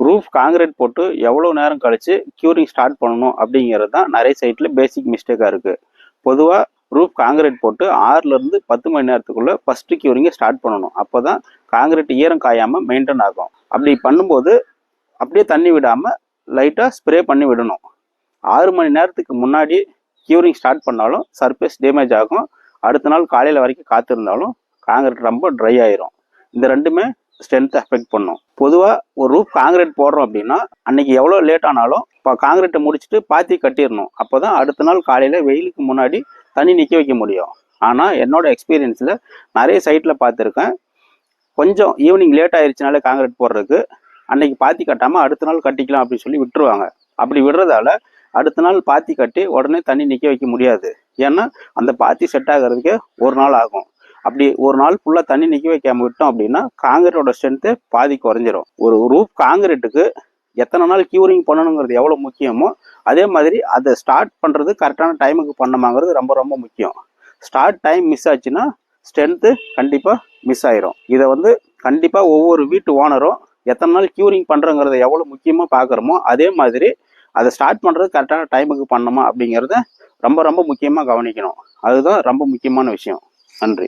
Roof concrete போட்டு எவ்வளோ நேரம் கழிச்சு க்யூரிங் ஸ்டார்ட் பண்ணணும் அப்படிங்கிறது தான் நிறைய சைட்டில் பேசிக் மிஸ்டேக்காக இருக்குது. பொதுவாக ரூஃப் காங்கிரீட் போட்டு 6லேருந்து 10 மணி நேரத்துக்குள்ளே ஃபஸ்ட்டு க்யூரிங்கை ஸ்டார்ட் பண்ணணும். அப்போ தான் காங்கிரீட் ஈரம் காயாமல் மெயின்டைன் ஆகும். அப்படி பண்ணும்போது அப்படியே தண்ணி விடாமல் லைட்டாக ஸ்ப்ரே பண்ணி விடணும். 6 மணி நேரத்துக்கு முன்னாடி க்யூரிங் ஸ்டார்ட் பண்ணாலும் சர்ஃபேஸ் டேமேஜ் ஆகும். அடுத்த நாள் காலையில் வரைக்கும் காத்திருந்தாலும் காங்கிரீட் ரொம்ப ட்ரை ஆயிரும். இந்த ரெண்டுமே ஸ்ட்ரென்த்தை அஃபெக்ட் பண்ணும். பொதுவாக ஒரு ரூஃப் காங்கிரீட் போடுறோம் அப்படின்னா அன்னைக்கு எவ்வளோ லேட் ஆனாலும் இப்போ காங்கிரீட்டை முடிச்சுட்டு பாத்தி கட்டிடணும். அப்போ தான் அடுத்த நாள் காலையில் வெயிலுக்கு முன்னாடி தண்ணி நிற்க வைக்க முடியும். ஆனால் என்னோட எக்ஸ்பீரியன்ஸில் நிறைய சைட்டில் பார்த்துருக்கேன், கொஞ்சம் ஈவினிங் லேட் ஆயிடுச்சுனாலே காங்கிரீட் போடுறதுக்கு அன்னைக்கு பாத்தி கட்டாமல் அடுத்த நாள் கட்டிக்கலாம் அப்படின்னு சொல்லி விட்டுருவாங்க. அப்படி விடுறதால அடுத்த நாள் பாத்தி கட்டி உடனே தண்ணி நிற்க வைக்க முடியாது. ஏன்னா அந்த பாத்தி செட் ஆகிறதுக்கே ஒரு நாள் ஆகும். அப்படி ஒரு நாள் ஃபுல்லாக தண்ணி நிற்க வைக்காம விட்டோம் அப்படின்னா காங்கிரீட்டோட ஸ்ட்ரென்த்து பாதி குறைஞ்சிரும். ஒரு ரூஃப் காங்கிரீட்டுக்கு எத்தனை நாள் க்யூரிங் பண்ணணுங்கிறது எவ்வளோ முக்கியமோ அதே மாதிரி அதை ஸ்டார்ட் பண்ணுறது கரெக்டான டைமுக்கு பண்ணமாங்கிறது ரொம்ப ரொம்ப முக்கியம். ஸ்டார்ட் டைம் மிஸ் ஆச்சுன்னா ஸ்ட்ரென்த்து கண்டிப்பாக மிஸ் ஆயிரும். இதை கண்டிப்பாக ஒவ்வொரு வீட்டு ஓனரும் எத்தனை நாள் க்யூரிங் பண்ணுறங்கிறத எவ்வளோ முக்கியமாக பார்க்குறோமோ அதே மாதிரி அதை ஸ்டார்ட் பண்ணுறது கரெக்டான டைமுக்கு பண்ணணுமா அப்படிங்கிறத ரொம்ப ரொம்ப முக்கியமாக கவனிக்கணும். அதுதான் ரொம்ப முக்கியமான விஷயம். நன்றி.